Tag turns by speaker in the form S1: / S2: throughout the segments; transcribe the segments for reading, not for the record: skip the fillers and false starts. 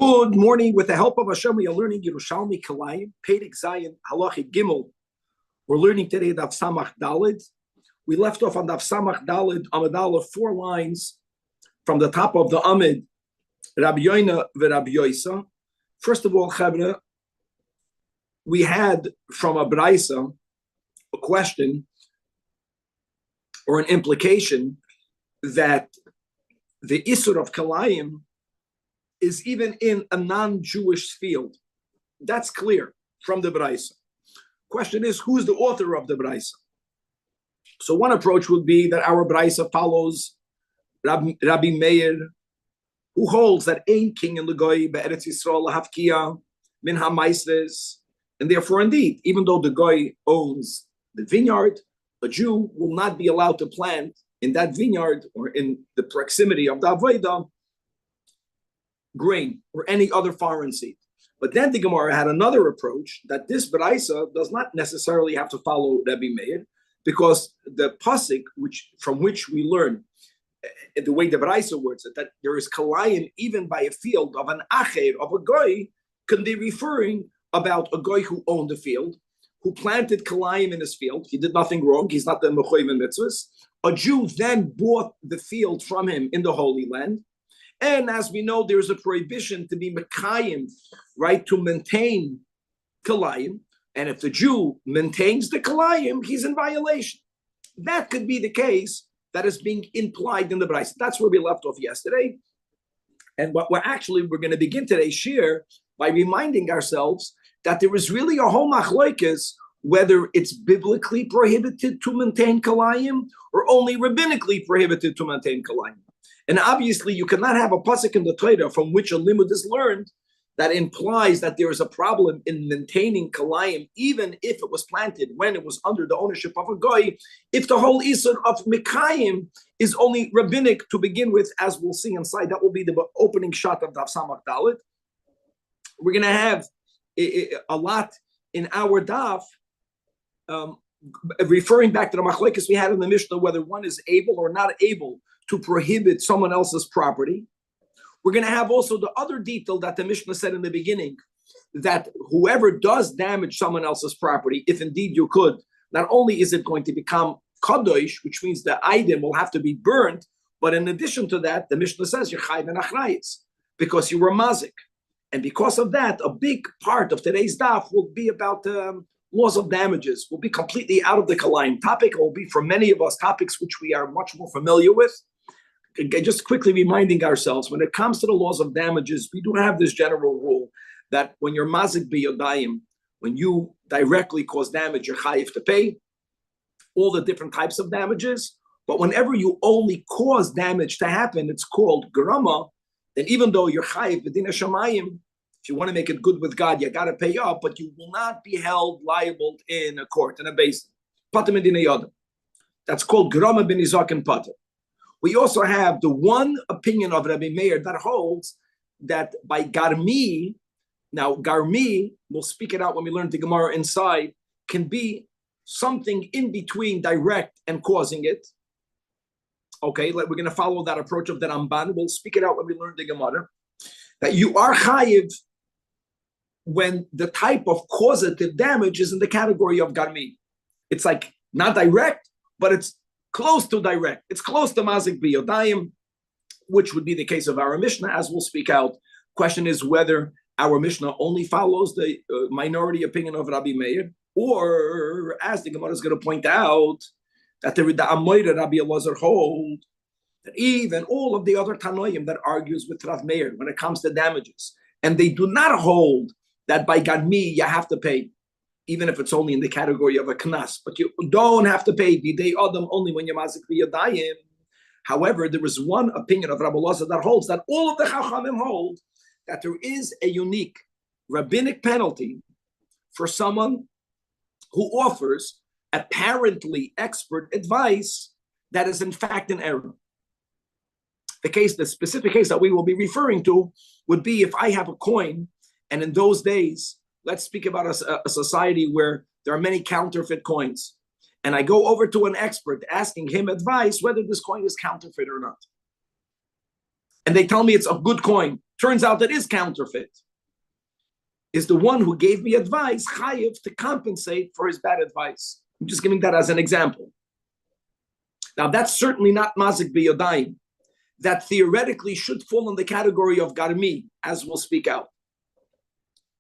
S1: Good morning. With the help of Hashem, we are learning Yerushalmi Kalayim, Perek Zayin, Halachi Gimel. We're learning today Daf Samach Dalid. We left off on Daf Samach Dalid, Amud Aleph, 4 lines from the top of the Amid, Rabbi Yoina v'Rabbi Yoisa. First of all, Chavre, we had from a Braisa a question or an implication that the Isur of Kalayim is even in a non-Jewish field. That's clear from the Braisa. Question is, who's the author of the Braisa? So one approach would be that our Braisa follows Rabbi Meir, who holds that ein king in the Goy be'eretz Yisrael lahafkia min ha'maisres, and therefore, indeed, even though the Goy owns the vineyard, a Jew will not be allowed to plant in that vineyard or in the proximity of the Avodah grain or any other foreign seed. But then the Gemara had another approach that this Braisa does not necessarily have to follow Rabbi Meir, because the pasuk from which we learn the way the Braisa words it, that there is kalayim even by a field of an acher, of a goy, can be referring about a goy who owned the field, who planted kalayim in his field. He did nothing wrong. He's not the mechoyim mitzvahs. A Jew then bought the field from him in the Holy Land. And as we know, there's a prohibition to be mekayim, right, to maintain kalayim. And if the Jew maintains the kalayim, he's in violation. That could be the case that is being implied in the Braisa. That's where we left off yesterday. And what we're going to begin today's shir by reminding ourselves that there is really a whole machlokes whether it's biblically prohibited to maintain kalayim or only rabbinically prohibited to maintain kalayim. And obviously, you cannot have a pasuk in the Torah from which a limud is learned that implies that there is a problem in maintaining kalayim, even if it was planted when it was under the ownership of a goy, if the whole isur of mekayim is only rabbinic to begin with, as we'll see inside. That will be the opening shot of Daf Samach Dalet. We're going to have a lot in our daf, referring back to the machlokes we had in the Mishnah, whether one is able or not able to prohibit someone else's property. We're going to have also the other detail that the Mishnah said in the beginning, that whoever does damage someone else's property, if indeed you could, not only is it going to become kadosh, which means the item will have to be burnt, but in addition to that, the Mishnah says you're chayv and achrayis, because you were mazik. And because of that, a big part of today's daf will be about laws of damages. Will be completely out of the kalayim topic. It will be, for many of us, topics which we are much more familiar with. Just quickly reminding ourselves, when it comes to the laws of damages, we do have this general rule that when you're mazik b'yodayim, when you directly cause damage, you're chayiv to pay all the different types of damages. But whenever you only cause damage to happen, it's called grama. Then even though you're chayiv b'din hashamayim, if you want to make it good with God, you got to pay up, but you will not be held liable in a court, in a basin. Pater medina yodim. That's called grama b'nizak and pater. We also have the one opinion of Rabbi Meir that holds that by garmi, now garmi, we'll speak it out when we learn the Gemara inside, can be something in between direct and causing it. Okay, we're going to follow that approach of the Ramban. We'll speak it out when we learn the Gemara. That you are chayiv when the type of causative damage is in the category of garmi. It's like not direct, but it's close to direct. It's close to mazik b'yodayim, which would be the case of our Mishnah, as we'll speak out. Question is whether our Mishnah only follows the minority opinion of Rabbi Meir, or, as the Gemara is going to point out, that the Amoyre Rabbi Elazar hold that even all of the other Tanoim that argues with Rav Meir when it comes to damages, and they do not hold that by Gadmi you have to pay, even if it's only in the category of a knas, but you don't have to pay bidei adam only when you're mazik b'yadayim. However, there is one opinion of Rabbi Elazar that holds that all of the Chachamim hold that there is a unique rabbinic penalty for someone who offers apparently expert advice that is in fact an error. The specific case that we will be referring to would be if I have a coin, and in those days, let's speak about a society where there are many counterfeit coins. And I go over to an expert asking him advice whether this coin is counterfeit or not. And they tell me it's a good coin. turns out that is counterfeit, is the one who gave me advice chayiv to compensate for his bad advice. I'm just giving that as an example. Now, that's certainly not mazik b'yodayim. That theoretically should fall in the category of garmi, as we'll speak out.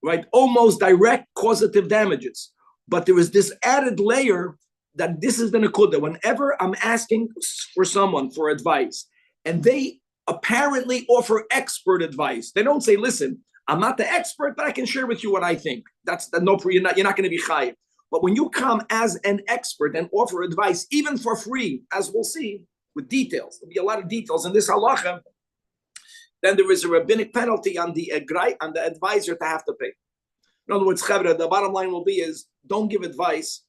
S1: Right? Almost direct causative damages. But there is this added layer that this is the nakuda. Whenever I'm asking for someone for advice, and they apparently offer expert advice, they don't say, listen, I'm not the expert, but I can share with you what I think. That's the no, you're not going to be chayiv. But when you come as an expert and offer advice, even for free, as we'll see with details, there'll be a lot of details in this halacha, then there is a rabbinic penalty on the advisor to have to pay. In other words, chavra, the bottom line will be is don't give advice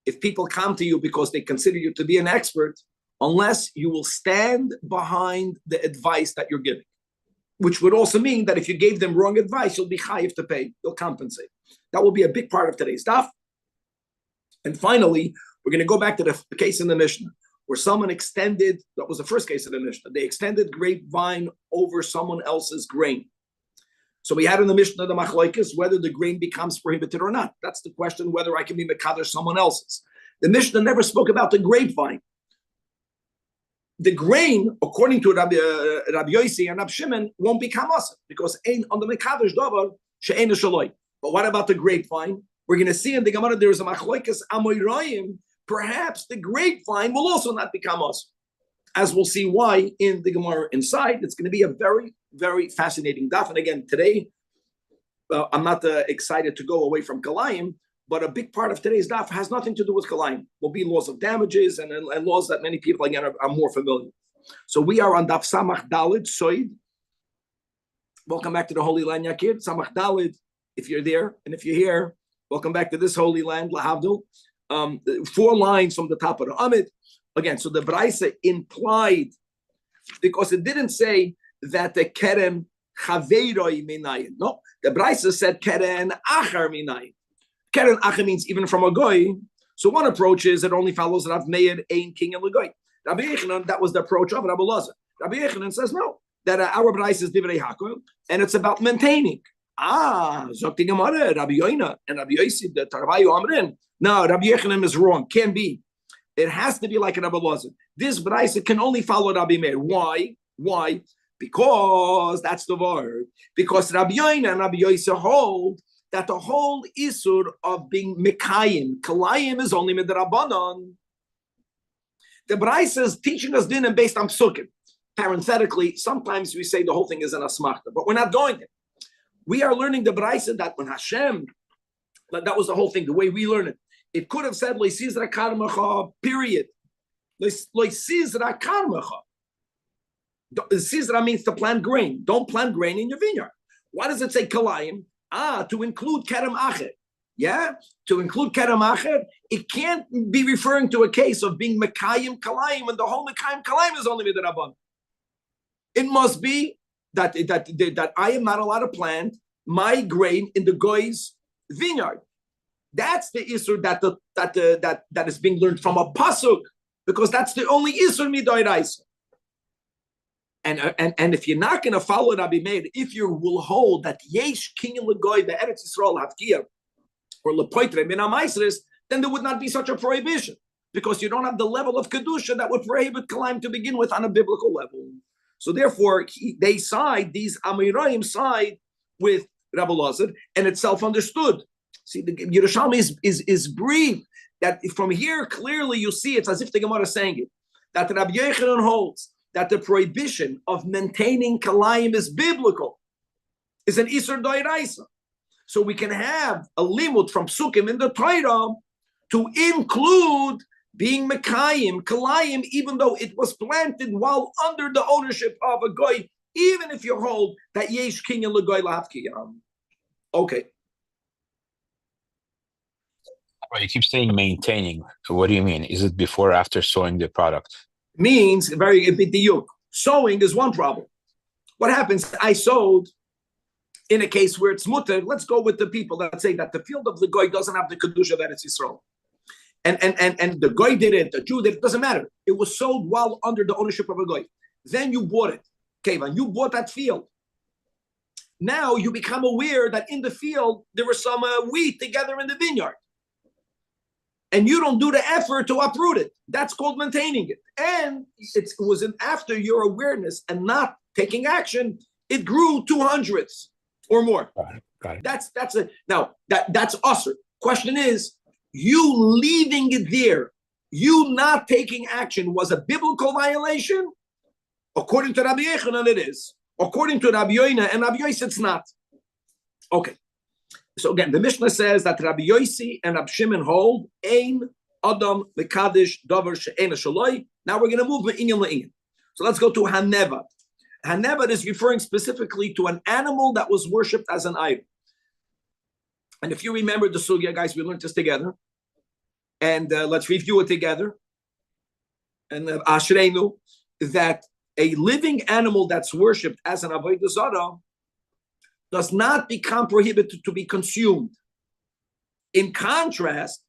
S1: if people come to you because they consider you to be an expert, unless you will stand behind the advice that you're giving. Which would also mean that if you gave them wrong advice, you'll be chayiv to pay. You'll compensate. That will be a big part of today's stuff. And finally, we're going to go back to the case in the Mishnah where someone extended, that was the first case of the Mishnah, they extended grapevine over someone else's grain. So we had in the Mishnah the machlokes whether the grain becomes prohibited or not. That's the question, whether I can be mekadosh someone else's. The Mishnah never spoke about the grapevine. The grain, according to Rabbi Yossi and Rabbi Shimon, won't become us because on the mekadosh davar she'ein shaloi. But what about the grapevine? We're going to see in the Gemara there is a machlokes amoirayim. Perhaps the grapevine will also not become us, as we'll see why in the Gemara inside. It's going to be a very, very fascinating daf. And again, today I'm not excited to go away from kalayim. But a big part of today's daf has nothing to do with kalayim. Will be laws of damages and laws that many people, again, are more familiar. So we are on daf Samach Dalid, Soid. Welcome back to the Holy Land, Yakir. Samach Dalid, if you're there. And if you're here, welcome back to this Holy Land, Lahavdul. 4 lines from the top of the Amid. Again, so the Braisa implied, because it didn't say that the Kerem Chaveiroi Minayin. No, the Braisa said Keren Achar Minayin. Keren Acha means even from a goy. So one approach is it only follows Rav Meir, Ein King, and Legoy. Rabbi Yechanan, that was the approach of Rabbi Lazar. Rabbi Yechanan says no, that our price is Divrei Hakel, and it's about maintaining. Zokti Gemara, Rabbi Yoina, and Rabbi Yossi, the Tarvayu Amrin. No, Rabbi Yechanan is wrong. Can't be. It has to be like Rabbi Lazar. This Braisa can only follow Rabbi Meir. Why? Why? Because that's the word. Because Rabbi Yoina and Rabbi Yossi hold that the whole isur of being mekayim, kalayim, is only midrabanan. The Braisa is teaching us din and based on psukim. Parenthetically, sometimes we say the whole thing is an asmachta, but we're not going there. We are learning the Braisa that when Hashem, that was the whole thing, the way we learn it. It could have said leisizra karmecha, period. Leisizra karmecha. Sizra means to plant grain. Don't plant grain in your vineyard. Why does it say kalayim? To include kerem acher. Yeah? To include kerem acher, it can't be referring to a case of being mekayim kalayim, and the whole mekayim kalayim is only midrabanan. It must be that I am not allowed to plant my grain in the goy's vineyard. That's the isur that is being learned from a pasuk, because that's the only isur midoiraisa. And if you're not going to follow Rabbi Meir, if you will hold that yesh king legoy be'eretz Yisrael havkia or lepoitre min ha'maisres, then there would not be such a prohibition, because you don't have the level of kedusha that would prohibit kalayim to begin with on a biblical level. So therefore, these Amirayim side with Rabbi Lazar, and it's self-understood. See, the Yerushalmi is brief. That from here clearly you see it's as if the Gemara is saying it, that Rabbi Yechanan holds that the prohibition of maintaining kalayim is biblical, is an Isur Doiraisa. So we can have a limud from Psukim in the Torah to include being Mekayim, kalayim, even though it was planted while under the ownership of a goy, even if you hold that yesh kinyan legoy lahavkiyam. Okay.
S2: You keep saying maintaining. What do you mean? Is it before or after sowing the product?
S1: Means very bidiyuk. Sowing is one problem. What happens? I sowed in a case where it's mutter. Let's go with the people that say that the field of the goy doesn't have the kedusha of Eretz Yisrael. And the goy did it, the Jew did it, doesn't matter. It was sold while under the ownership of a goy. Then you bought it. Kevan, you bought that field. Now you become aware that in the field there was some wheat together in the vineyard. And you don't do the effort to uproot it. That's called maintaining it. And it was after your awareness and not taking action, it grew 200s or more.
S2: Got it.
S1: That's usher. Question is, you leaving it there, you not taking action was a biblical violation? According to Rabbi Yechanan, it is. According to Rabbi Yoina and Rabbi Yossi, it's not. Okay. So again, the Mishnah says that Rabbi Yossi and Rabbi Shimon hold ein adam mekadesh davar she'ena shaloi. Now we're going to move me'inyan le'inyan. So let's go to Hanevad. Hanevad is referring specifically to an animal that was worshipped as an idol. And if you remember the sugya, guys, we learned this together. And let's review it together. And Ashreinu, that a living animal that's worshipped as an avodah zarah does not become prohibited to be consumed. In contrast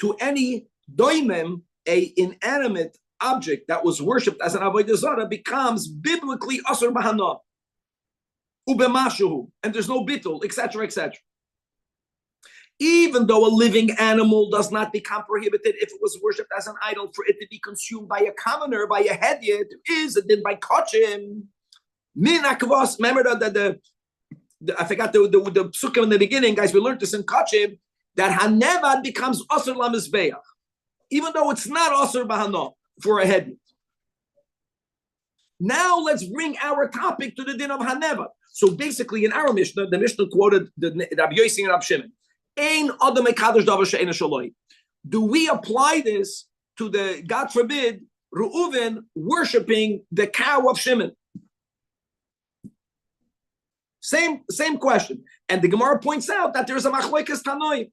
S1: to any doimem, a inanimate object that was worshipped as an avodah zarah becomes biblically asur b'hana, ubemashuhu, and there's no bittul, etc., etc. Even though a living animal does not become prohibited if it was worshipped as an idol, for it to be consumed by a commoner, by a hedyot, is it did by kachim. Min akvas. Remember that I forgot the psukim in the beginning, guys. We learned this in kachim that hanevad becomes asur lamizbeach, even though it's not asur b'hana for a hedyot. Now let's bring our topic to the din of hanevad. So basically, in our Mishnah, the Mishnah quoted the Rabbi Yossi and Rabbi Shimon. Do we apply this to the, God forbid, Reuven worshiping the cow of Shimon? Same question. And the Gemara points out that there's a machlokes tanoi.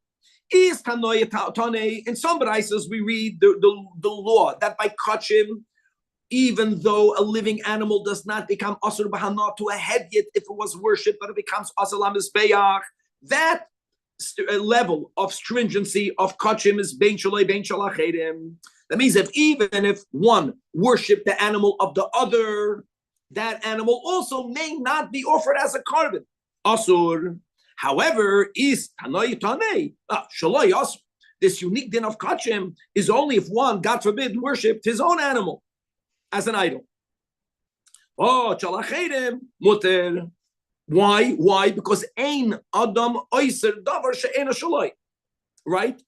S1: Is tanoi tanei? In some braisas we read the law that by kachim, even though a living animal does not become asur b'hana to a hedyot if it was worshipped, but it becomes asur lamizbeach, that level of stringency of kachim is bein shaloi bein shalachedim. That means even if one worshipped the animal of the other, that animal also may not be offered as a korban. Asur. However, is tanoi tanei shaloi asur. This unique din of kachim is only if one, God forbid, worshipped his own animal as an idol. Oh, shalachedim muter. Why? Because ein adam oiser davar she'ena shaloi. Right.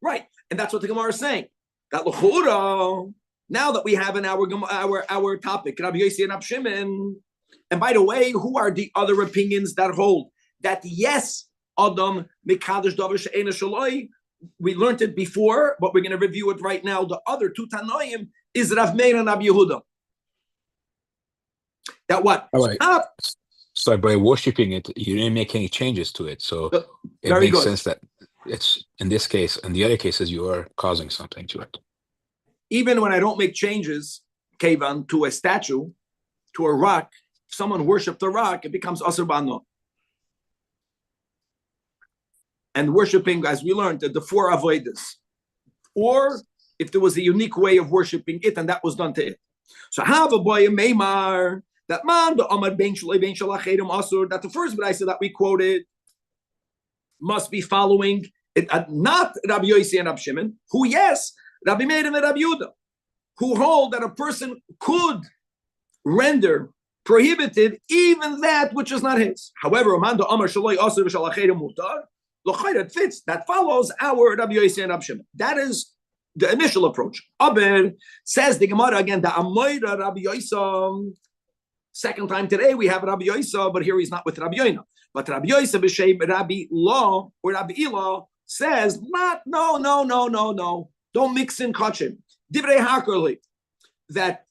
S1: And that's what the Gemara is saying. That l'chura, now that we have in our topic, Rabbi Yossi and Rabbi Shimon, and by the way, who are the other opinions that hold that yes, adam mekadosh davar she'ena shaloi? We learned it before, but we're going to review it right now. The other two Tanoim is Rav Meir and Rabbi Yehuda. That what?
S2: All right. So by worshiping it, you didn't make any changes to it. So it makes sense that it's, in this case, in the other cases, you are causing something to it.
S1: Even when I don't make changes, Kevan, to a statue, to a rock, if someone worshipped the rock, it becomes asur b'hana. And worshiping, as we learned, the four avodas. Or if there was a unique way of worshiping it, and that was done to it. So have a boy meimar. That man, the Amar ben Shalei ben Shalachedim Asur, that the first brayso that we quoted must be following it, not Rabbi Yossi and Rabbi Shimon, who, yes, Rabbi Meir and Rabbi Yehuda, who hold that a person could render prohibited even that which is not his. However, man, the Amar Shalei Asur Shalachedim Mutar, it fits. That follows our Rabbi Yossi and Rabbi Shimon. That is the initial approach. Aber says the Gemara again, the Amoira Rabbi Yossi. Second time today we have Rabbi Yossi, but here he's not with Rabbi Yoina. But Rabbi Yossi b'shem Rabbi Law or Rabbi Ilah says, no. Don't mix in kachim. Divrei hakerli. That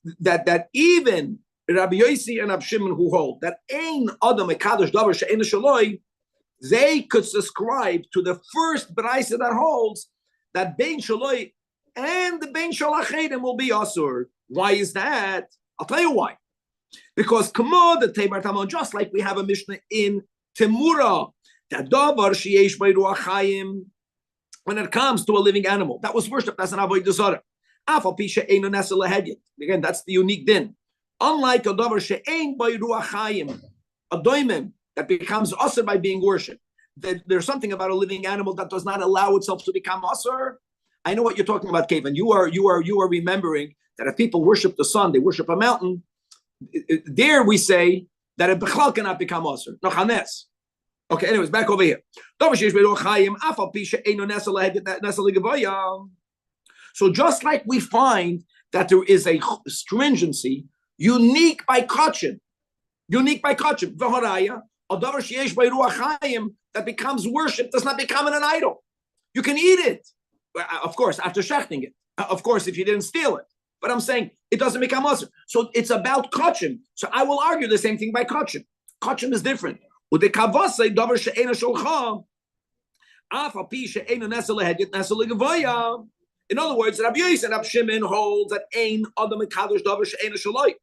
S1: even Rabbi Yossi and Rabbi Shimon who hold that ein adam mekadosh davar she'ena shaloi, they could subscribe to the first brayso that holds that bein shaloi and the bein shalachedim will be asur. Why is that? I'll tell you why. Because Kamod, the Tebar Tamon, just like we have a Mishnah in Temura, that davar sheyesh by ruach chayim, when it comes to a living animal that was worshipped as an avodah zarah, afal pisha eino nesa lehedyet. Again, that's the unique din. Unlike a davar she'ein by ruach chayim, a doimim that becomes usher by being worshipped. There's something about a living animal that does not allow itself to become usher. I know what you're talking about, Kevin. You are remembering that if people worship the sun, they worship a mountain. There we say that a bechal cannot become usher. No chanes. Okay. Anyways, back over here. So just like we find that there is a stringency unique by kachim, v'haraya, adavar sheyesh by ruach chayim that becomes worship does not become an idol. You can eat it, of course, after shechting it. Of course, if you didn't steal it. But I'm saying it doesn't become usher. So it's about kachim. So I will argue the same thing by kachim. Kachim is different. In other words, Rabbi Yosef and Rabbi Shimon holds that ein adam mekadosh davar she'ena shaloi.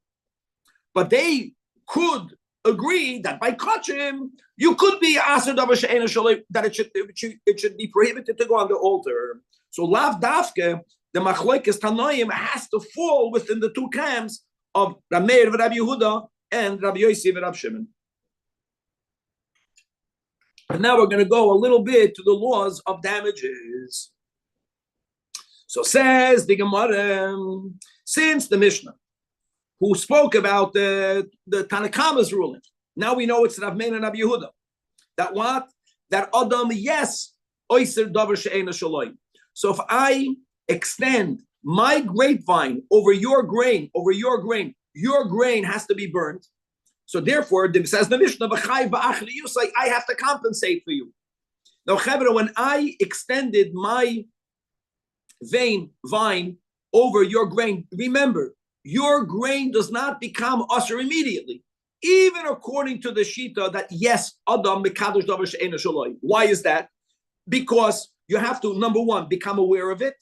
S1: But they could agree that by kachim you could be aser davar she'ena shaloi, that it should be prohibited to go on the altar. So lav dafke, the machlokes tanoim has to fall within the two camps of Rabbi Meir and Rabbi Yehuda and Rabbi Yosef and Rabbi Shimon. And now we're going to go a little bit to the laws of damages. So says the Gemara, since the Mishnah, who spoke about the Tanakama's ruling, now we know it's Rav Meir and Rabbi Yehuda. That what? That Adam, yes, oiser davar she'ena shaloi. So if I extend my grapevine over your grain, your grain has to be burnt. So therefore, says the Mishnah, I have to compensate for you. Now, Chevra, when I extended my vine over your grain, remember, your grain does not become usher immediately, even according to the Shita that yes, Adam mekadosh davar she'ena shaloi. Why is that? Because you have to, number one, become aware of it.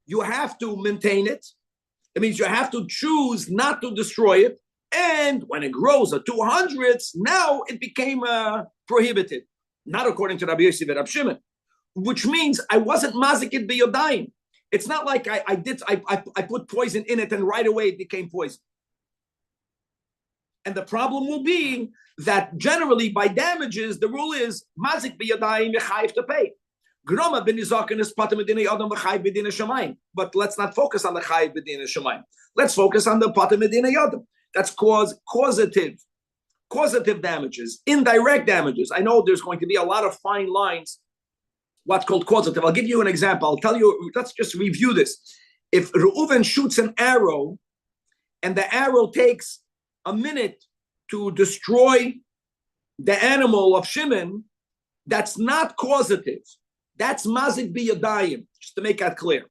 S1: You have to maintain it. It means you have to choose not to destroy it. And when it grows at 200s, now it became prohibited. Not according to Rabbi Yosef and Rabbi Shimon, which means I wasn't mazikit biyodayim. It's not like I put poison in it and right away it became poison. And the problem will be that generally by damages, the rule is mazik biyodayim yechayiv to pay. Groma ben Zajac is pater medina adam v'chayiv b'dina shamayim. But let's not focus on the chayiv b'dina shamayim. Let's focus on the pater medina adam. That's causative damages, indirect damages. I know there's going to be a lot of fine lines, what's called causative. I'll give you an example. I'll tell you, let's just review this. If Reuven shoots an arrow and the arrow takes a minute to destroy the animal of Shimon, that's not causative. That's mazik biyadayim, just to make that clear.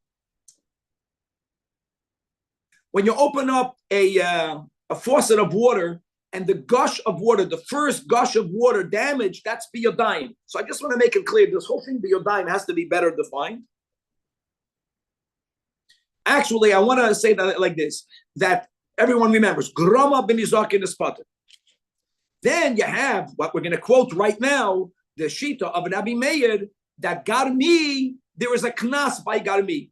S1: When you open up a faucet of water and the gush of water, the first gush of water damage, that's biyodayim. So I just want to make it clear, this whole thing biyodayim has to be better defined. Actually, I want to say that like this, that everyone remembers, Groma ben Zajac in the spotter. Then you have what we're going to quote right now, the Shita of Rabbi Meir, that Garmi, there is a knas by Garmi.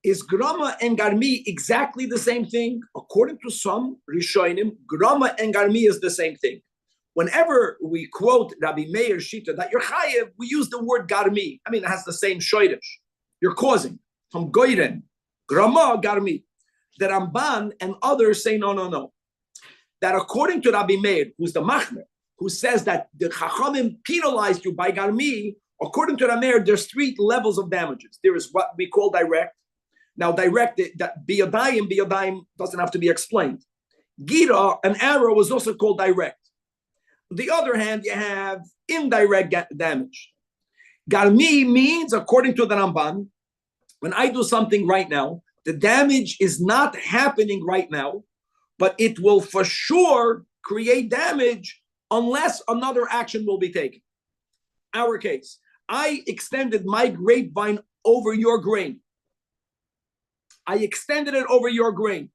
S1: Is Grama and Garmi exactly the same thing? According to some Rishonim, Grama and Garmi is the same thing. Whenever we quote Rabbi Meir Shita that you're chayev, we use the word Garmi. I mean, it has the same shoydish. You're causing from Goyren, Grama, Garmi. The Ramban and others say no. That according to Rabbi Meir, who's the Machmer, who says that the Chachamim penalized you by Garmi, according to Rabbi Meir, there's three levels of damages. There is what we call direct. Now, direct, that biyodayim doesn't have to be explained. Gira, an arrow, is also called direct. On the other hand, you have indirect damage. Garmi means, according to the Ramban, when I do something right now, the damage is not happening right now, but it will for sure create damage unless another action will be taken. Our case, I extended my grapevine over your grain. I extended it over your grain.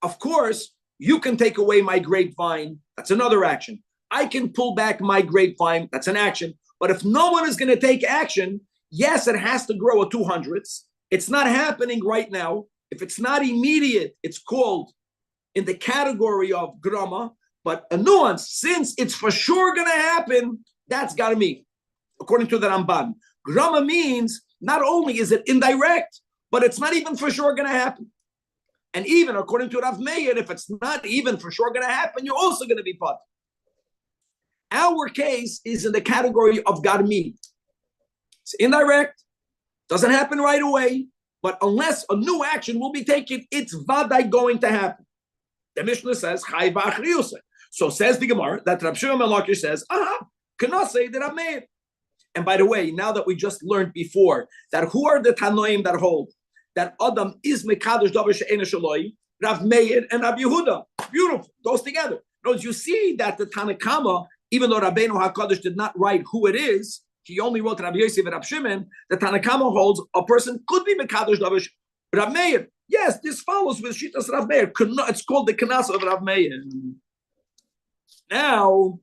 S1: Of course, you can take away my grapevine. That's another action. I can pull back my grapevine. That's an action. But if no one is going to take action, yes, it has to grow at 200s. It's not happening right now. If it's not immediate, it's called in the category of grama. But a nuance, since it's for sure going to happen, that's got to mean, according to the Ramban. Grama means not only is it indirect, but it's not even for sure going to happen. And even according to Rav Meir, if it's not even for sure going to happen, you're also going to be pot. Our case is in the category of garmi. It's indirect, doesn't happen right away, but unless a new action will be taken, it's vadai going to happen. The Mishnah says, Chai v'achriyusei. So says the Gemara that Rav Shimon ben Lakish says, cannot say that Rav Meir. And by the way, now that we just learned before that who are the Tanoim that hold that Adam is mekadosh davar she'ena shaloi, Rav Meir and Rav Yehuda. Beautiful, those together. Notice you see that the Tanakama, even though Rabbeinu HaKadosh did not write who it is, he only wrote Rabbi Yosef and Rav Shimon. The Tanakama holds a person could be mekadosh davar Rav Meir. Yes, this follows with Shitas Rav Meir. It's called the Kanas of Rav Meir. Now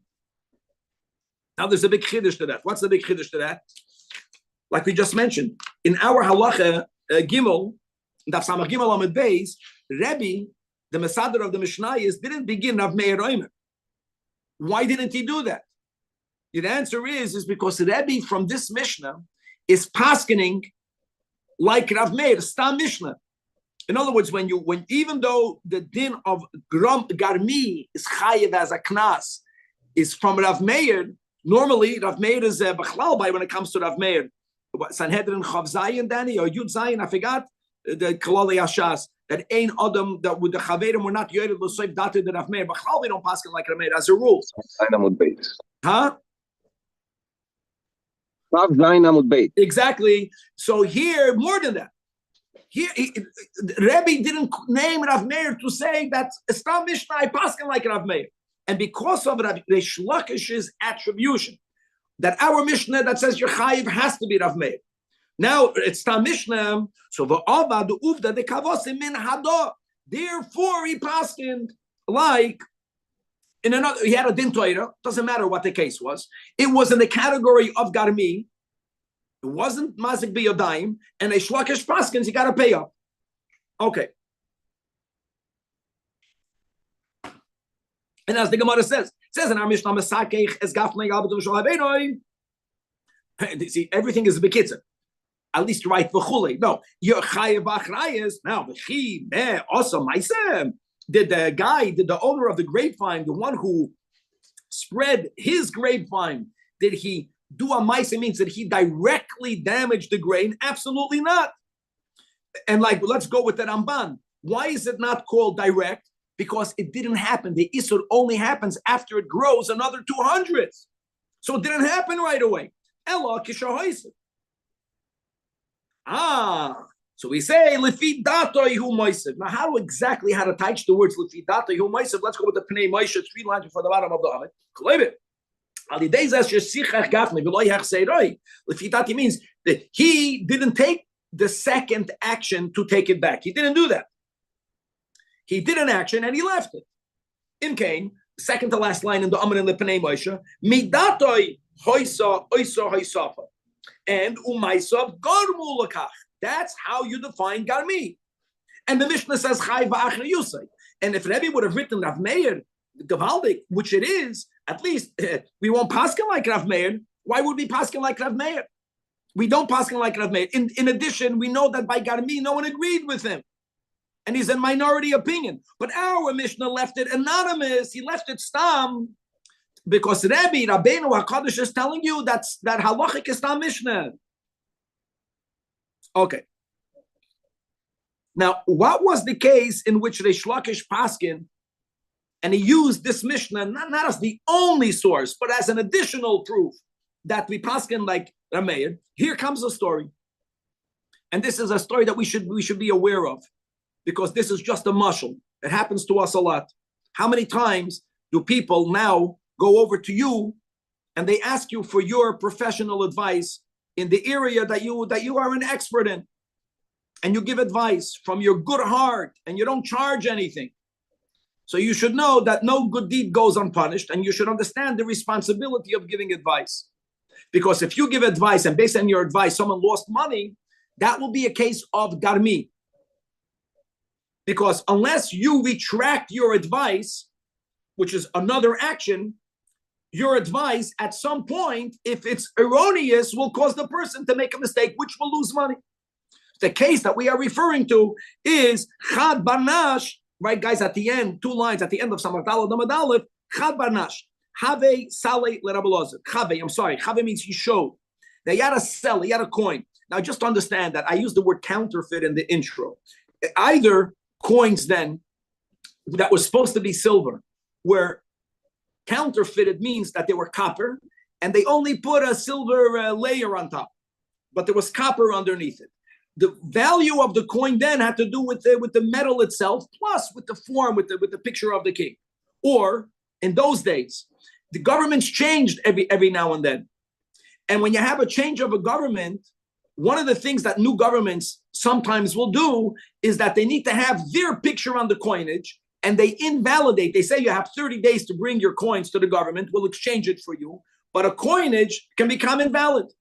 S1: there's a big chiddush to that. What's the big chiddush to that? Like we just mentioned, in our halacha Gimel, Daf Samach Gimel Amud Beis, Rabbi, the Mesader of the Mishnayos, didn't begin Rav Meir Omer. Why didn't he do that? The answer is because Rabbi from this Mishnah is paskening like Rav Meir, Stam Mishnah. In other words, when even though the din of garmi is chayev as a knas is from Rav Meir, normally Rav Meir is b'chlal by when it comes to Rav Meir. Sanhedrin Chav Zayin, Danny, or Yud Zayin, I forgot the Kalali Ashas that ain't Adam that with the Chaverim were not yored l'soif dated the Rav Meir. B'chlal we don't pass like Rav Meir as a rule. Huh? Exactly. So here, more than that. Here, Rabbi didn't name Rav Meir to say that Stam Mishnah I paskin like Rav Meir, and because of Reish Lakish's attribution, that our Mishnah that says your chayiv has to be Rav Meir. Now it's Stam Mishnah, so the Ava the Uvda the Kavosim min Hado. Therefore, he paskined like in another. He had a din Torah. Doesn't matter what the case was. It was in the category of garmi. It wasn't mazik b'yodayim, and a shlakish paskins, you got to pay up. Okay. And as the Gemara says in our Mishnah, es see, everything is a bekitzer. At least right v'chulei. No, your chayev achrayes. Now v'chi me also ma'isem. Did the owner of the grapevine, the one who spread his grapevine, did he do a ma'aseh means that he directly damaged the grain? Absolutely not. And let's go with the Ramban. Why is it not called direct? Because it didn't happen. The Isur only happens after it grows another 200. So it didn't happen right away. Ella kishahoise. So we say lefi dato yehu moisev. Now, how to touch the words lefi dato yehu moisev? Let's go with the Pnei Moshe 3 lines before the bottom of the Amid. Kolevit. Lefitati means that he didn't take the second action to take it back. He didn't do that. He did an action and he left it. In Cain, second to last line in the Amar and Lepnei Moshe, midatoi hoisa oisa hoisafa, and umaisav garmu lakach. That's how you define garmi. And the Mishnah says chai va'achri yusay. And if Rabbi would have written Rav Meir Gavaldik, which it is, at least we won't paskin like Rav Meir. Why would we paskin like Rav Meir? We don't paskin like Rav Meir. In addition, we know that by garmi, no one agreed with him. And he's in minority opinion. But our Mishnah left it anonymous. He left it stam because Rabbeinu HaKadosh is telling you that halachic is stam Mishnah. Okay. Now, what was the case in which Reish Lakish paskin, and he used this Mishnah not as the only source, but as an additional proof that we paskin like Rameir? Here comes a story. And this is a story that we should be aware of, because this is just a mashal. It happens to us a lot. How many times do people now go over to you and they ask you for your professional advice in the area that you are an expert in, and you give advice from your good heart and you don't charge anything? So you should know that no good deed goes unpunished, and you should understand the responsibility of giving advice. Because if you give advice and based on your advice someone lost money, that will be a case of garmi. Because unless you retract your advice, which is another action, your advice at some point, if it's erroneous, will cause the person to make a mistake, which will lose money. The case that we are referring to is Chad Barnash, right, guys, at the end, 2 lines at the end of Samach Daled Amud Aleph, Chad Barnash, Have Sale Lerabelazar. Have means he showed. They had a sell, he had a coin. Now, just understand that I use the word counterfeit in the intro. Either coins then that was supposed to be silver were counterfeited, means that they were copper, and they only put a silver layer on top, but there was copper underneath it. The value of the coin then had to do with the metal itself, plus with the form, with the picture of the king. Or in those days, the governments changed every now and then. And when you have a change of a government, one of the things that new governments sometimes will do is that they need to have their picture on the coinage, and they invalidate. They say you have 30 days to bring your coins to the government. We'll exchange it for you. But a coinage can become invalid.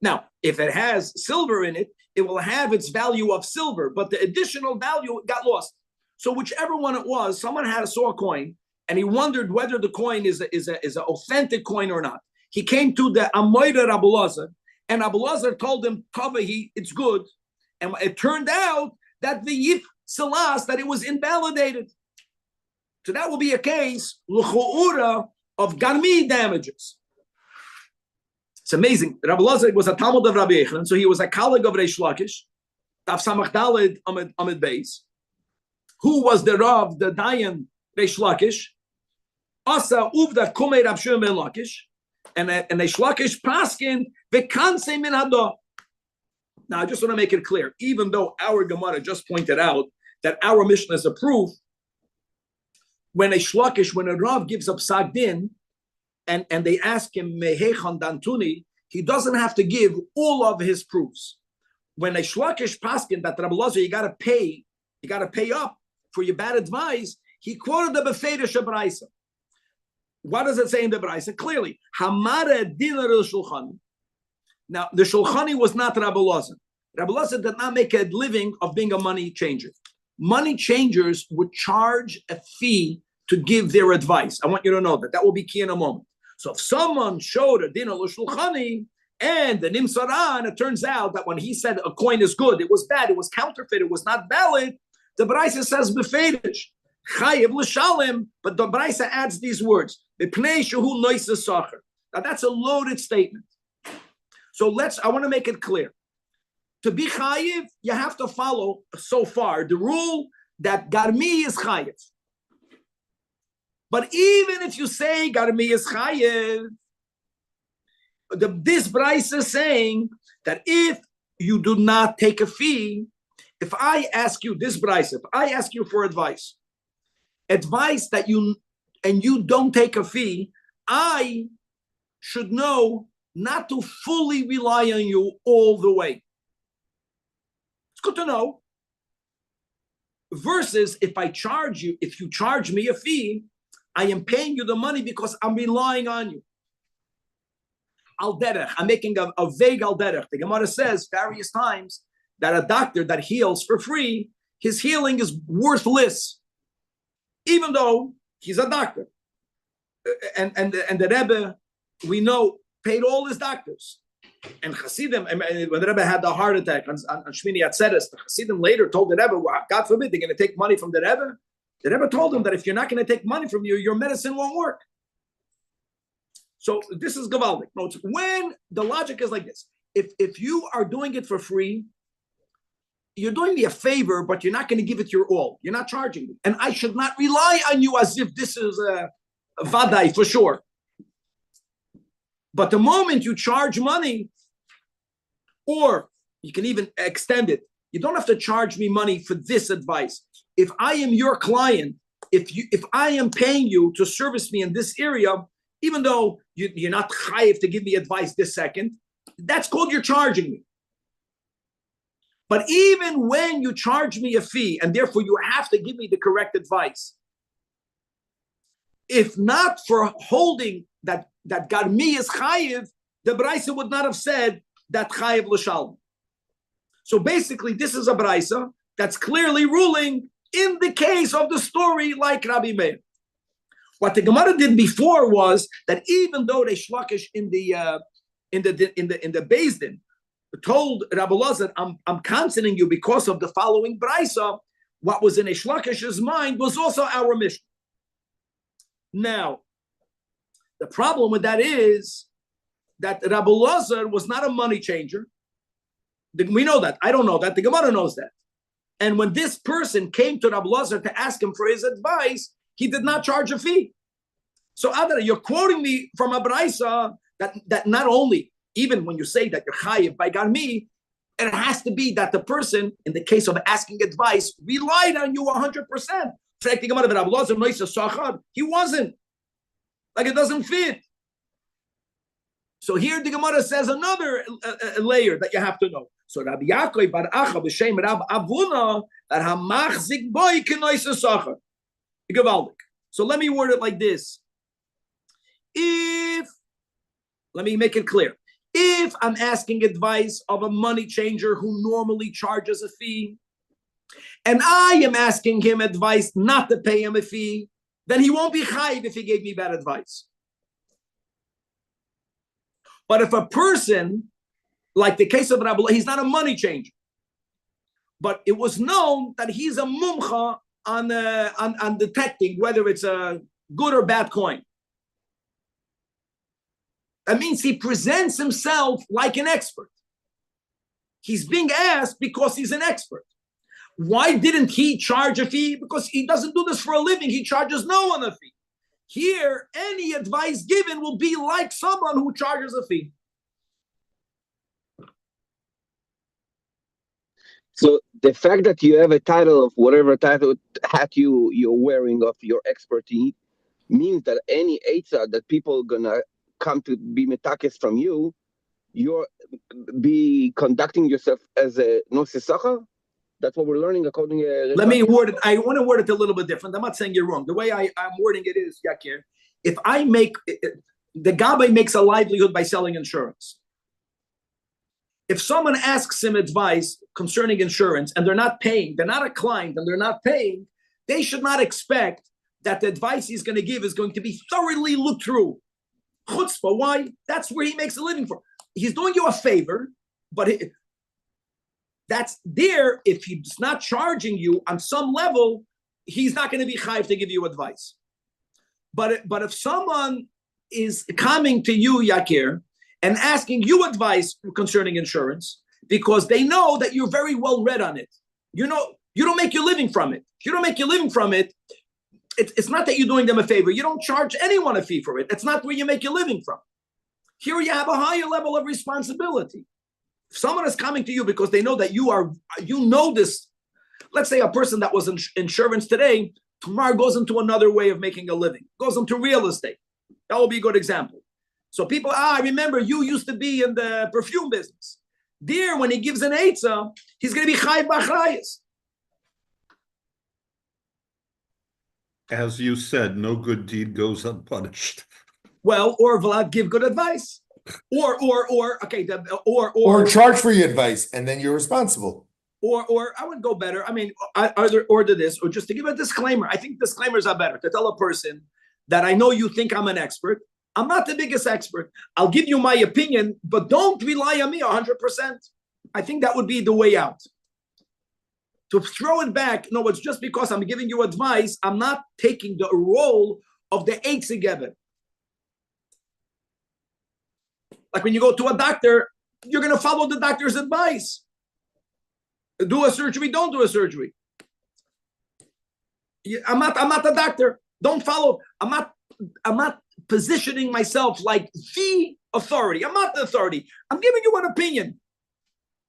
S1: Now, if it has silver in it, it will have its value of silver, but the additional value got lost. So whichever one it was, someone saw a coin, and he wondered whether the coin is an authentic coin or not. He came to the Amoyra Rabulazar, and Abulazar told him, it's good. And it turned out that the Yif Salas, that it was invalidated. So that will be a case, l'chu'ura, of Garmi damages. It's amazing. Rabbi Lazar was a Talmud of Rabbi Echron, so he was a colleague of Reish Lakish, Taf Samach Daled Amid Beis, who was the Rav, the Dayan Reish Lakish, Asa Uvda Kumei Rav Shimon ben Lakish, and Reish Lakish paskin v'kansei min hada. Now, I just want to make it clear, even though our Gemara just pointed out that our Mishnah is a proof, when a Rav gives up Sagdin, and they ask him, Mehechan Dantuni, he doesn't have to give all of his proofs. When a Shlakish paskin that Rabbi Lazar, you got to pay up for your bad advice, he quoted the Befedish Braisa. What does it say in the Braisa? Clearly, Hamare Dinar Shulchani. Now, the Shulchani was not Rabbi Lazar. Rabbi Lazar did not make a living of being a money changer. Money changers would charge a fee to give their advice. I want you to know that. That will be key in a moment. So if someone showed a Dinar Shulchani and the Nimsaran, it turns out that when he said a coin is good, it was bad, it was counterfeit, it was not valid, the Braisa says Befedish. Chayev l'shalim, but the Braisa adds these words. Now that's a loaded statement. So I want to make it clear. To be chayiv, you have to follow so far the rule that garmi is chayiv. But even if you say garmi is chayiv, this Braisa is saying that if you do not take a fee, if I ask you this Braisa, if I ask you for advice that you don't take a fee, I should know not to fully rely on you all the way. It's good to know. Versus if you charge me a fee, I am paying you the money because I'm relying on you. Al derech, I'm making a vague al derech. The Gemara says various times that a doctor that heals for free, his healing is worthless, even though he's a doctor. And the Rebbe, we know, paid all his doctors. And Hasidim, when the Rebbe had the heart attack on Shmini Atzeres, the Hasidim later told the Rebbe, well, God forbid, they're going to take money from the Rebbe. The Rebbe told him that if you're not going to take money from you, your medicine won't work. So this is Gavaldik. No, when the logic is like this, if you are doing it for free, you're doing me a favor, but you're not going to give it your all. You're not charging me. And I should not rely on you as if this is a vadai for sure. But the moment you charge money, or you can even extend it, you don't have to charge me money for this advice. If I am your client, if I am paying you to service me in this area, even though you're not chayiv to give me advice this second, that's called you're charging me. But even when you charge me a fee, and therefore you have to give me the correct advice, if not for holding that garmi is chayiv, the Braisa would not have said that chayiv l'shalom. So basically, this is a Braisa that's clearly ruling in the case of the story like Rabbi Meir. What the Gemara did before was that even though they shlakish in the Beis Din told Rabbi Lazar, I'm canceling you because of the following brisa, what was in a shlakish's mind was also our mission. Now, the problem with that is that Rabbi Lazar was not a money changer. We know that. I don't know that. The Gemara knows that. And when this person came to Rabbi Lazar to ask him for his advice, he did not charge a fee. So, Adara, you're quoting me from a brisa that not only, even when you say that you're chayiv by garmi, it has to be that the person, in the case of asking advice, relied on you 100%. He wasn't. Like it doesn't fit. So here the Gemara says another layer that you have to know. So Rabbi Yaakov bar Acha b'shem Rab Avuna that hamachzik boy k'noisa sacher. Gewaldig. So let me word it like this. Let me make it clear. If I'm asking advice of a money changer who normally charges a fee, and I am asking him advice not to pay him a fee, then he won't be chayiv if he gave me bad advice. But if a person, like the case of Rabbi, he's not a money changer, but it was known that he's a mumcha on detecting whether it's a good or bad coin. That means he presents himself like an expert. He's being asked because he's an expert. Why didn't he charge a fee? Because he doesn't do this for a living. He charges no one a fee. Here, any advice given will be like someone who charges a fee.
S3: So the fact that you have a title of whatever title hat you're wearing of your expertise means that any eitzah that people are gonna come to be metakes from you, you're be conducting yourself as a nosisachar. That's what we're learning according to...
S1: Let me word it. I want to word it a little bit different. I'm not saying you're wrong. The way I'm wording it is, Yakir, if I make... The Gabbai makes a livelihood by selling insurance. If someone asks him advice concerning insurance and they're not paying, they're not a client and they're not paying, they should not expect that the advice he's going to give is going to be thoroughly looked through. Chutzpah, why? That's where he makes a living from. He's doing you a favor, but... That's there. If he's not charging you on some level, he's not going to be chayiv to give you advice. But if someone is coming to you, Yakir, and asking you advice concerning insurance because they know that you're very well read on it, you know, you don't make your living from it. If you don't make your living from it, it's not that you're doing them a favor. You don't charge anyone a fee for it. It's not where you make your living from. Here you have a higher level of responsibility. If someone is coming to you because they know that you know this, let's say a person that was in insurance today, tomorrow goes into another way of making a living, goes into real estate. That will be a good example. So people, I remember you used to be in the perfume business. There, when he gives an eitzah, he's going to be chayiv b'achrayus.
S4: As you said, no good deed goes unpunished.
S1: Well, or Vlad, give good advice. Or
S5: charge for your advice, and then you're responsible.
S1: Or I would go better. I mean, either order this, or just to give a disclaimer. I think disclaimers are better. To tell a person that I know you think I'm an expert. I'm not the biggest expert. I'll give you my opinion, but don't rely on me 100%. I think that would be the way out. To throw it back, no, it's just because I'm giving you advice, I'm not taking the role of the eight together. Like when you go to a doctor, you're going to follow the doctor's advice. Do a surgery, don't do a surgery. I'm not a doctor. Don't follow. I'm not positioning myself like the authority. I'm not the authority. I'm giving you an opinion.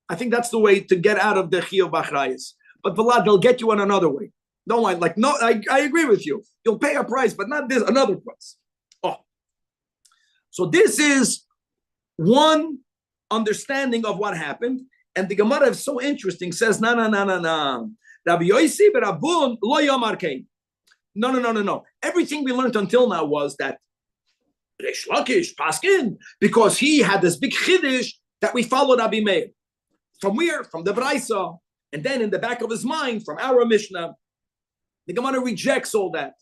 S1: I think that's the way to get out of the chiyuv b'achrayus. But Vlad, they'll get you in another way. Don't mind. Like, no, I agree with you. You'll pay a price, but not this, another price. Oh. So this is one understanding of what happened, and the Gemara is so interesting. Says, no. Rabbi Yossi berabun lo yomar kein. No. Everything we learned until now was that Reish Lakish paskin because he had this big chiddush that we followed Rabbi Meir. From where? From the Braisa, and then in the back of his mind, from our Mishnah, the Gemara rejects all that.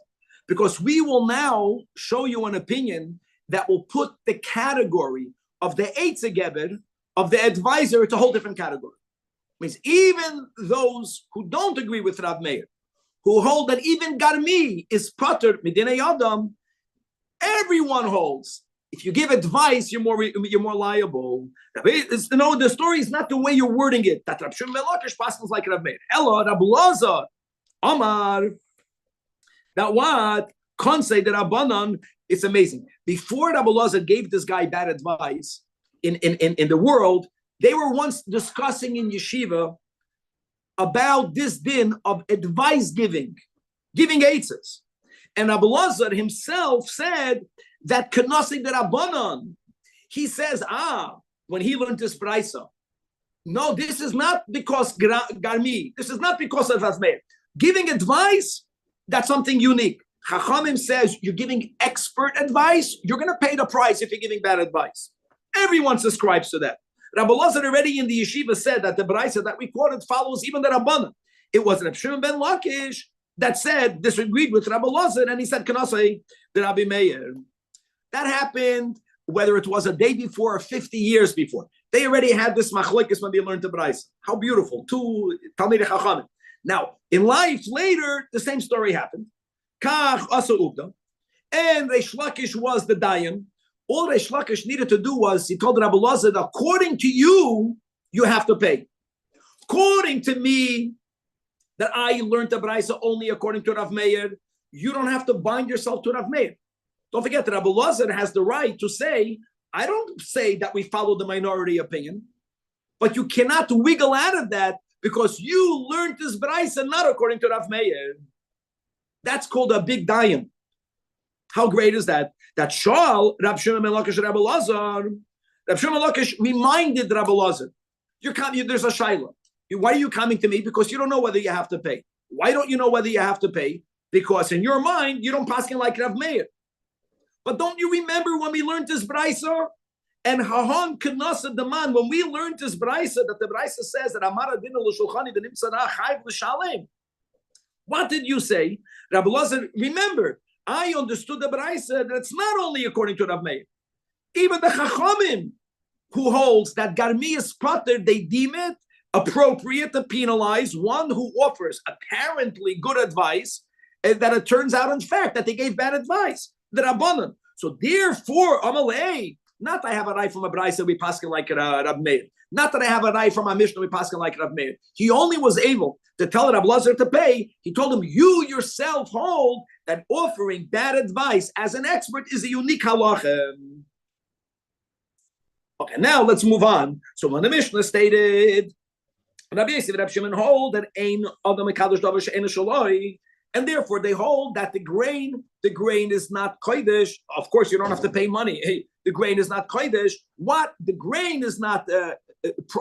S1: because we will now show you an opinion that will put the category of the Eitz Geber, of the advisor, to a whole different category. Means even those who don't agree with Rav Meir, who hold that even Garmi is patur midinei Adam, everyone holds. If you give advice, you're more liable. The story is not the way you're wording it. That Rab Shimon ben Lakish passes like Rav Meir. Elo Rab Lazar Amar. That what Konsei the Rabbanan. It's amazing. Before Rab Lazar gave this guy bad advice in the world, they were once discussing in yeshiva about this din of advice giving eitzes. And Rabbi Lazar himself said that Kanasi de Rabbanan, he says, when he learned this Braisa, no, this is not because Garmi, this is not because of Azmeir. Giving advice, that's something unique. Chachamim says you're giving expert advice, you're going to pay the price if you're giving bad advice. Everyone subscribes to that. Rabbi Lazar already in the yeshiva said that the Braisa that we quoted follows even the Rabbanan. It was Reb Shimon ben Lakish that said, disagreed with Rabbi Lazar, and he said, Kanasai, the Rabbi Meir. That happened, whether it was a day before or 50 years before. They already had this machlokes when they learned the Braisa. How beautiful. Two Talmid Chachamim. Now, in life later, the same story happened. Kach asa uvda. And Reish Lakish was the Dayan. All Reish Lakish needed to do was, he told Rabbi Lazar, according to you, you have to pay. According to me, that I learned the Braisa only according to Rav Meir, you don't have to bind yourself to Rav Meir. Don't forget that Rabbi Lazar has the right to say, I don't say that we follow the minority opinion, but you cannot wiggle out of that because you learned this Braisa not according to Rav Meir. That's called a big dayim. How great is that? That Shal, Rab Shimon ben Lakish, Rabbi Lazar, Rab Shimon ben Lakish reminded Rabbi Lazar, there's a shayla. Why are you coming to me? Because you don't know whether you have to pay. Why don't you know whether you have to pay? Because in your mind, you don't paskin like Rav Meir. But don't you remember when we learned this Braisa? And Hahon Knasa Daman, when we learned this Braisa, that the Braisa says that Amara Dina L'Shulchani V'Nim Tzara Chayv L'Shalem. What did you say? Rabbi Lazar, remember, I understood the Braisa that it's not only according to Rav Meir. Even the Chachamim, who holds that Garmi is Prater, they deem it appropriate to penalize one who offers apparently good advice, and that it turns out in fact that they gave bad advice. The Rabbanan. So therefore, Amalei, not that I have a right from a Braisa we paskin like Rav Meir. Not that I have a right from a Mishnah we paskin like Rav Meir. He only was able to tell Rabbi Lazar to pay. He told him, you yourself hold that offering bad advice as an expert is a unique halacha. Okay, now let's move on. So when the Mishnah stated, Rabbi Yosef and Rabbi Shimon hold that ein adam mekadosh davar she'ein shaloi, and therefore they hold that the grain is not kodesh. Of course, you don't have to pay money. Hey, the grain is not kodesh. What? The grain is not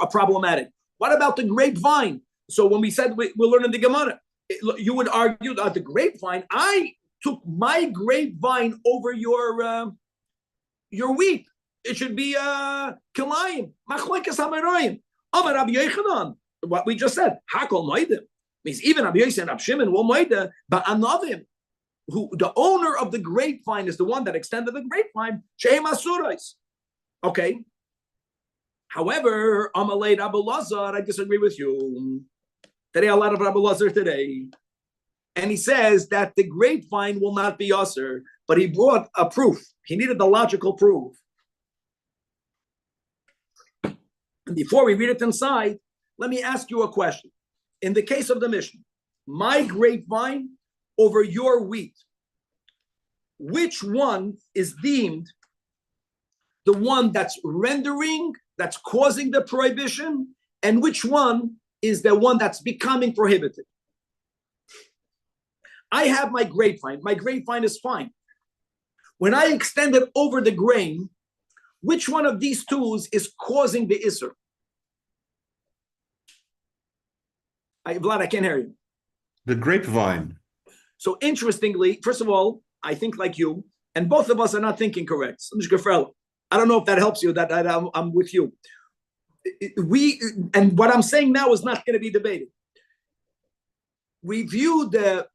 S1: problematic. What about the grapevine? So when we said we're learning the Gemara, you would argue that the grapevine, I took my grapevine over your wheat. It should be kilayim. Machlekes hameroyim. Amar Rabbi Yochanan. What we just said, Hakol Moedim, means even Rabbi Yosef and Rabbi Shimon will Moedim, but Anavim, who the owner of the grapevine is the one that extended the grapevine, Shehem Asurais. Okay. However, Amalei Rabbi Lazar, I disagree with you. Today, a lot of Rabbi Lazar today. And he says that the grapevine will not be Asur, but he brought a proof. He needed the logical proof. And before we read it inside, let me ask you a question. In the case of the Mishnah, my grapevine over your wheat, which one is deemed the one that's rendering, that's causing the prohibition, and which one is the one that's becoming prohibited? I have my grapevine. My grapevine is fine. When I extend it over the grain, which one of these two is causing the Isser? Vlad, I can't hear you.
S4: The grapevine.
S1: So interestingly, first of all, I think like you, and both of us are not thinking correct. I don't know if that helps you, that I'm with you. And what I'm saying now is not going to be debated. We view the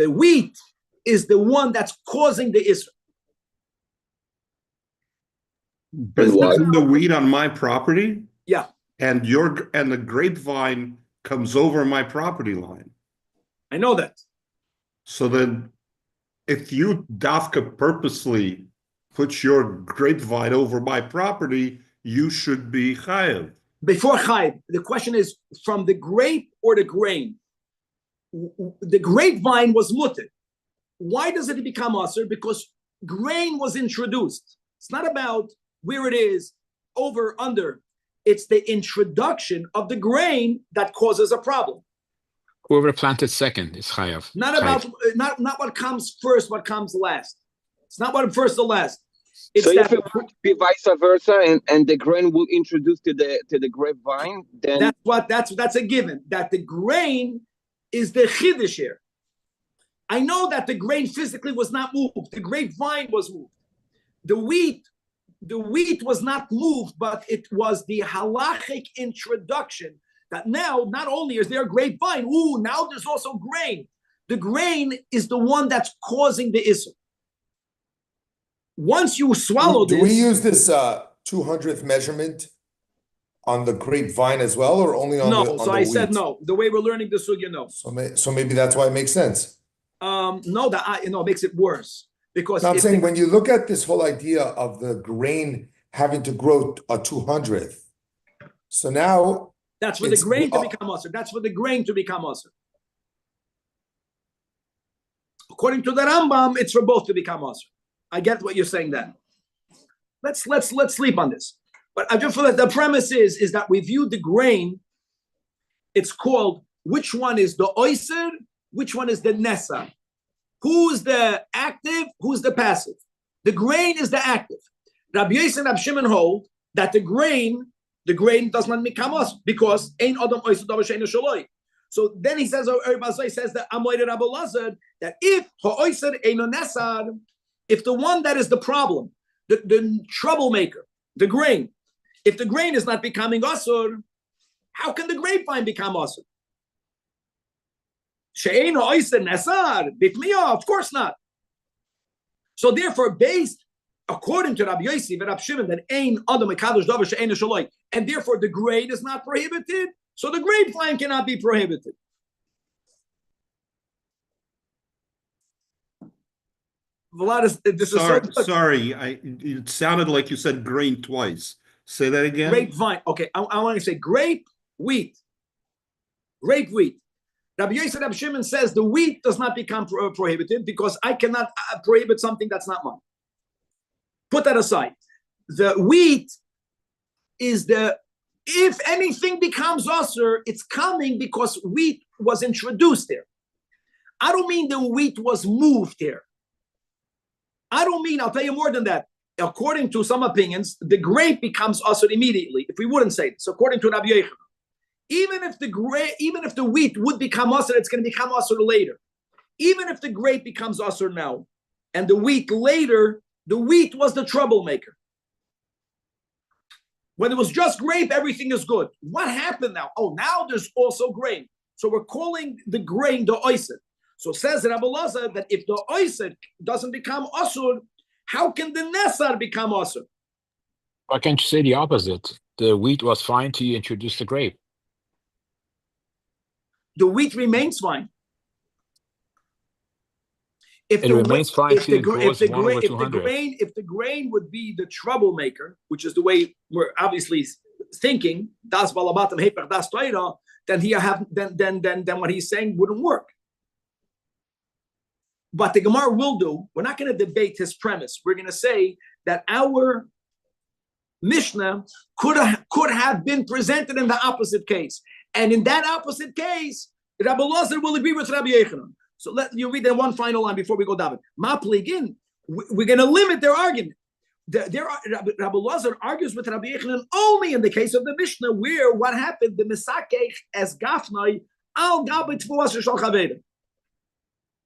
S1: wheat is the one that's causing the Isra.
S4: But isn't the wheat on my property?
S1: Yeah.
S4: And the grapevine comes over my property line.
S1: I know that.
S4: So then if you, Dafka, purposely put your grapevine over my property, you should be chayav.
S1: Before chayav, the question is from the grape or the grain? The grapevine was mutter. Why does it become usher? Because grain was introduced. It's not about where it is, over, under. It's the introduction of the grain that causes a problem.
S2: Whoever planted second is chayav.
S1: Not what comes first, what comes last. It's not what first or last. It's
S3: so
S1: that,
S3: if it would be vice versa, and the grain will introduce to the grapevine, then
S1: that's a given. That the grain is the chiddush here. I know that the grain physically was not moved. The grapevine was moved. The wheat was not moved, but it was the halachic introduction that now not only is there a grapevine, now there's also grain. The grain is the one that's causing the issue. Once you swallow
S5: do we use this 200th measurement on the grapevine as well, or only on the
S1: I
S5: wheat?
S1: said no. The way we're learning the sugya, no.
S5: So maybe that's why it makes sense.
S1: No, it makes it worse. Because
S5: I'm saying when you look at this whole idea of the grain having to grow a 200th, so now
S1: that's for the grain to become usher. That's for the grain to become usher. According to the Rambam, it's for both to become usher. I get what you're saying then. Let's sleep on this. But I just feel that the premise is that we view the grain. It's called which one is the oyser, which one is the nesa. Who's the active? Who's the passive? The grain is the active. Rabbi Yosef and Rabbi Shimon hold that the grain does not become us because ain't adam oyser davar she'eino shaloi. So then he says, he says that Amoyed Rabbi Lazar that if ha'oyser eino nesar, if the one that is the problem, the troublemaker, the grain, if the grain is not becoming asur, how can the grapevine become asur? She'eino oyser nesar, bitmiya, of course not. So therefore, based according to Rabbi Yosef and Rabbi Shimon, that ein adam mekadosh davar she'eino shaloi, and therefore the grain is not prohibited, so the grapevine cannot be prohibited.
S4: Sorry, it sounded like you said grain twice. Say that again.
S1: Grapevine. Okay, I want to say grape wheat. Grape wheat. Rabbi Yosef Rabbi Shimon says the wheat does not become prohibited because I cannot prohibit something that's not mine. Put that aside. The wheat is if anything becomes usher, it's coming because wheat was introduced there. I don't mean the wheat was moved there. I'll tell you more than that. According to some opinions, the grape becomes usher immediately, if we wouldn't say this. According to Rabbi Yechon, even if the wheat would become usher, it's going to become usher later. Even if the grape becomes usher now, and the wheat later, the wheat was the troublemaker. When it was just grape, everything is good. What happened now? Oh, now there's also grain. So we're calling the grain the oyser. So says Rabbi Lazar that if the oyser doesn't become asur, how can the nesar become asur?
S2: Why can't you say the opposite? The wheat was fine till you introduced the grape.
S1: The wheat remains fine. If
S2: the
S1: grain would be the troublemaker, which is the way we're obviously thinking, das balabatam hepech das toira, then what he's saying wouldn't work. But the Gemara will do. We're not going to debate his premise. We're going to say that our Mishnah could have been presented in the opposite case, and in that opposite case, Rabbi Lazar will agree with Rabbi Yechanan. So let you read that one final line before we go down. Mapligin, we're going to limit their argument. Rabbi Lazar argues with Rabbi Yechanan only in the case of the Mishnah, where what happened, the Misakech as Gafnai al Gabit Fuas Shal Chaveda.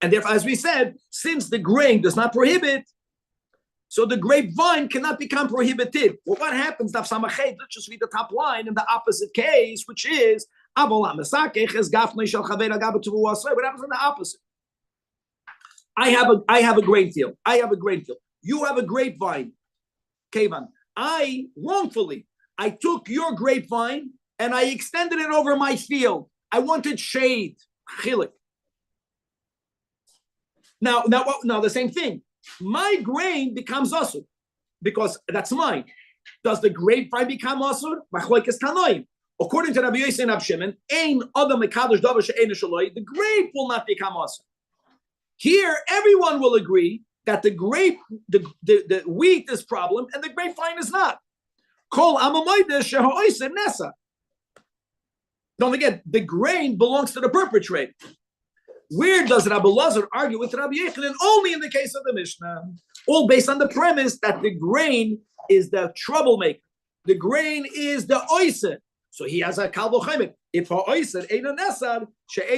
S1: And therefore, as we said, since the grain does not prohibit, so the grapevine cannot become prohibited. Well, what happens? Let's just read the top line in the opposite case, which is what happens in the opposite? I have a grain field. I have a grain field. You have a grapevine. Kevan. I took your grapevine and I extended it over my field. I wanted shade. Chilik. Now the same thing. My grain becomes asur because that's mine. Does the grapevine become asur? According to Rabbi Yosef and Rabbi Shimon, the grape will not become asur. Here, everyone will agree that the wheat is problem and the grapevine is not. Don't forget, the grain belongs to the perpetrator. Where does Rabbi Lazar argue with Rabbi Yochanan? Only in the case of the Mishnah. All based on the premise that the grain is the troublemaker. The grain is the oiser. So he has a kal v'chomer. If ha'oiser ain't a nesar, she'ein